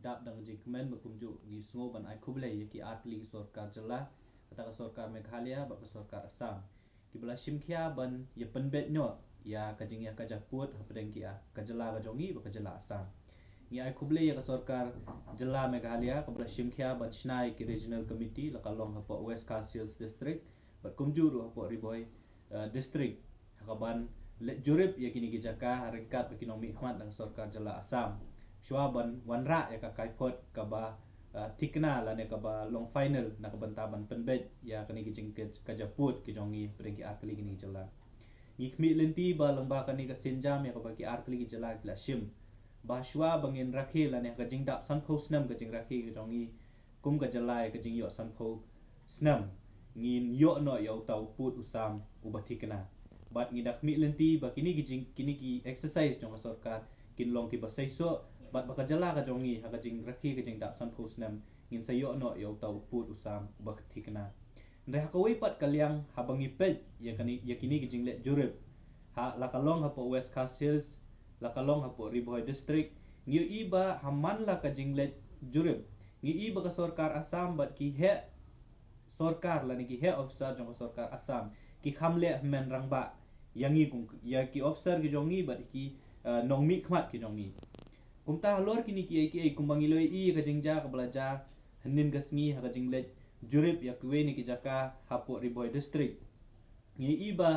dap dang jikmen bakumju gi sngo ban ai khuble yaki atli sarkar jala kata sarkar Meghalaya ba sarkar Assam ki bala shimkhia ban ya penbet nyo ya kajing ya kajaput hapdeng ki kajala gajongi ba kajala Assam ngi ai khuble ya sarkar jala Meghalaya ka bala shimkhia ban snai ki regional committee la kalong hapo West Coast Hills district ba kumju ru hapo Riboy district hakaban jurip ya kini gijaka haringkat ekonomi khmat dang sarkar jala Assam Shuaban wanra ya ka kaipot ka ba tikna la ne ka ba long final na ka bantaban penbet ya kani gijing kajaput ki jongi prengki artli gini jala ngikmi lenti ba lamba kani ka sinjam ya ka ba ki artli gi jala kla shim ba shwa bangin rakhi la ne ka jing dap san snam ka jing rakhi ki jongi kum ka jala ka jing yo san snam ngin yo no yo tau put usam ubatikna bat ngidak mi lenti ba kini gijing kini ki exercise jong sarkar kin long ki ba saiso bat baka jala ka jongi ha ka jing rakhi ka jing dap san snam ngin sayo no yo tau put usam ubatikna ndre ha kawai pat kalyang habangi pet ya kini gijing le jurip ha la kalong ha po West Coast Hills la kalong ha po Riboy district ngiu iba haman la ka jing le jurip ngi iba ka sarkar Assam bat ki he sarkar la ni ki he officer jong sarkar Assam ki khamle men rangba yangi kung ya ki officer ki jongi bat ki nongmi khmat ki jongi kumta halor kini ki kumbangi loi ka jingja ka belaja hanin gasngi ha ka jingle jurip ya kuwe ni ki jaka hapo Riboy district ngi iba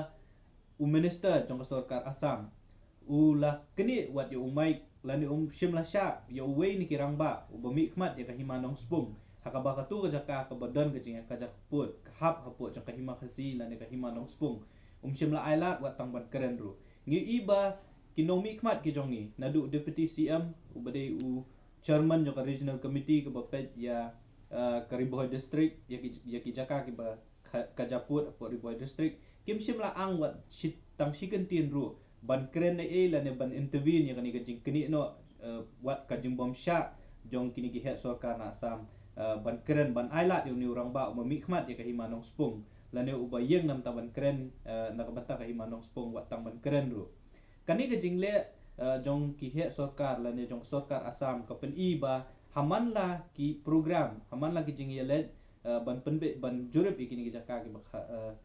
minister jong sarkar Assam la kini wat yo umai lani shimla sha yo we ni ki rangba ubami khmat ya ka himanong spung hakaba ka tu ka jaka ka badan ka jinga ka jakput ka hap hapo jong ka hima khasi lani ka himanong spung shimla ailat wat tangban keren ru ngi iba kinomi khmat ki jongi nadu deputy CM ubade chairman jong ka regional committee ka bapet ya ka Riboy district ya ki jaka ki ba kajaput hapo Riboy district kim shimla ang wat tang shikentin ru ban keren na lani ban intervene ya kani ka jing kini no wat ka jing bom sha jong kini ki het sarkar na Assam ban keren ban ailat yung ni orang ba umami khmat ya ka himanong spung lane ubayeng nam taban keren nakabanta ka himanong spung wat tang ban keren ru kani ka jingle jong ki he sarkar lane jong sarkar Assam ka pen iba haman la ki program haman la ki jing yelet ban penbe ban jurip ikini ki jaka ki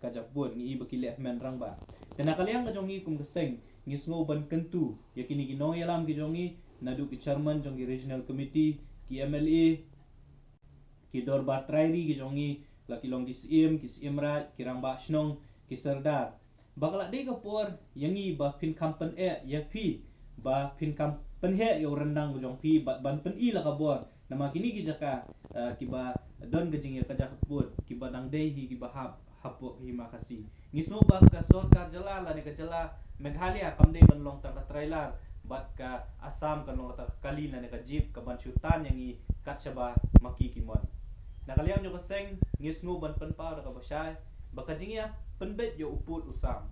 kajapun ni iba ki le men rang ba tena kaliang ka jongi kum keseng ngi sngo ban kentu yakini ki no yalam ki jongi nadu ki chairman jong ki regional committee ki MLA ki dorba trairi ki jongi laki long ki sim rat ki rangba snong ki serdar bakla de ka por yangi ba pin kampen yakpi ba pin kampen he yo rendang jong pi ban pen i la ka bon nama kini ki jaka ki ba don ka jing ya ka jakput ki ba dang de hi ki ba hapo hi makasi ngisno ba ka sarkar jala la ne ka jala Meghalaya kamde ban long tang ka trailer bat ka Assam kan long ta kali la ne ka jeep ka ban chutan yangi katchaba maki ki mon nakaliam nyo kaseng ngisngo ban penpa ka bashay baka jingya penbet yo uput usam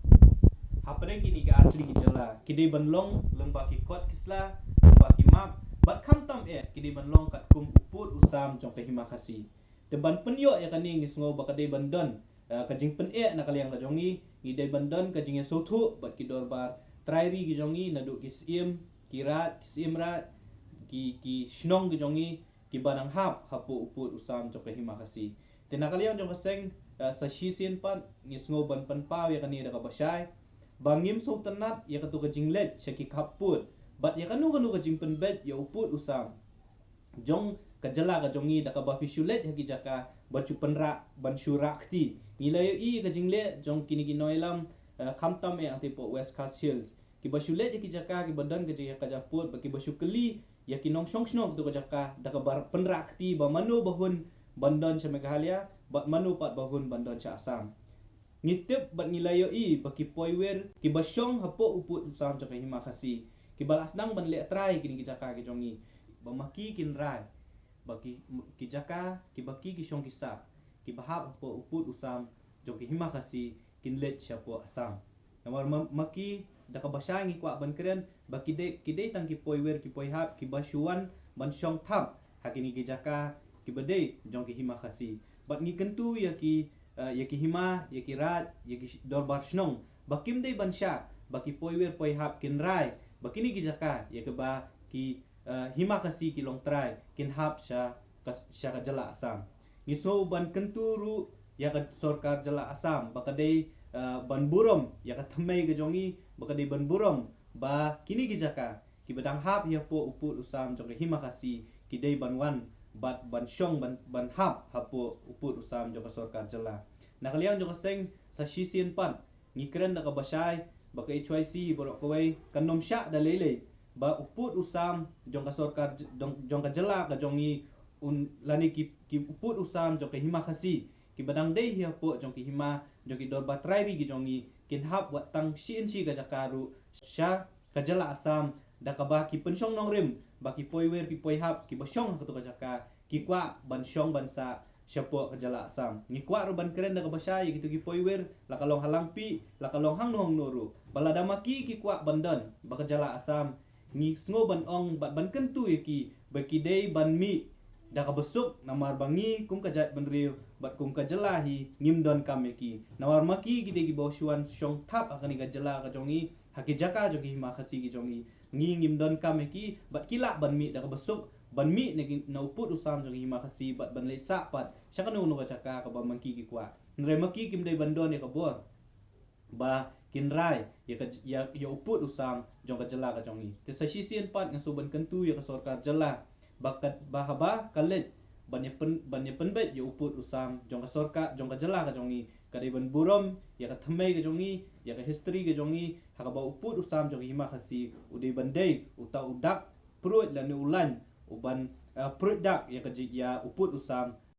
hapadeng kini ka atli ki jala kidi ban long lemba ki kot kisla lemba ki map bat khantam kidi ban long kat kum uput usam jong ka himakasi te ban penyo ya kani ngisngo baka de ban don ka jing pen nakaliam ka jongi ni de ban don ka jingya sothu bat ki dorbar trairi ki jongi nadu ki sim kirat ki simrat ki shnong ki jongi ki banang hapo uput usam jong ka himakasi te nakaliam jong kaseng sa shisin pan ngisngo ban panpaw ya kani da ka bashay bangim so tanat ya katu ka jinglet syaki kaput bat ya kanu ka jingpen bet ya uput usam jong ka jala ka jongi da ka ba fishulet ya ki jaka bacu penra ban syurakti nilai ka jingle jong kini ginoilam khamtam anti po West Coast Hills ki bashulet ya ki jaka ki badan ka jia ka japut ba ki basyukli ya ki nong shong tu ka jaka da ka bar penrakti ba manu bahun bandon sa Meghalaya bat manu pat bahun bandon sa Assam ngitip bat nilayo baki poiwer ki basyong hapo uput usam sa himakasi ki balas nang ban le try kini ki jaka ki jongi ba maki kin rai baki ki jaka ki baki ki shong kisa ki bahap hapo uput usam jong ki himakasi kin let sa po Assam namar maki da ka basyangi kwa ban keren baki de ki de tang ki poiwer ki poihap ki basyuan ban shong thap hakini ki jaka ki bade jong ki himakasi bat ngi kentu ya ki hima ya ki rat ya ki dorbar snong bakim de bansha baki poiwer poihap kin rai bakini ki jaka ya ke ba ki hima kasi kilong try kin hap sya ka jala Assam ngiso ban kenturu ya ka sorkar jala Assam bakadei ban burom ya ka thamai ga jongi bakadei ban burom ba kini gi jaka ki badang hap ya po uput Assam jong hima kasi ki dei ban wan ban syong ban hap hapo uput Assam jong ka sorkar jala nakaliang jong seng sa shisien pan ngikren da ka basai baka HYC borok kawai kanom sya da lele ba uput Assam jong ka sorkar jong ka jala ka jongi lani ki uput Assam jong ka hima kasi ki badang dei hi po jong ki hima jong ki dorba tribe gi jongi kin hap wat tang CNC ga jakaru sya ka jala Assam da ka ba ki pensyong nong rim ba ki poiwer ki poihap ki basyong ka to ka jaka ki kwa ban syong ban sa syapo ka jala Assam ni kwa ro ban keren da ka basai gitu ki poiwer la kalong halangpi la kalong hang nong nuru balada maki ki kwa bandan ba ka jala Assam ni sngo ban ong ban kentu ki ba ki dei ban mi da ka besuk namar bangi kum ka jat ban riu bat kum ka jala hi ngimdon kam ki nawar maki ki dei ki bawshuan syong thap akani ka jala ka jongi haki jaka jogi hima khasi ki jongi ngi ngimdon kam ki bat kila ban mi da ka besuk ban mi na uput Assam jogi hima khasi bat ban le sa pat syakanu no ka jaka ka ba maki ki kwa nre maki kim dei bandon ya ka bor ba kinrai ya uput Assam jong ka jala ka jongi te sa sisien pat nga suban kentu ya ka sorkar jala bakat bahaba kalet banyak penbet ya uput Assam jong ka sorkar jong ka jala ka jongi kadai ban burom ya ka thamai ka jongi ya ka history ka jongi haka ba uput Assam jong hima khasi udai bandai uta udak perut lan ulan uban perut dak ya ka ya uput Assam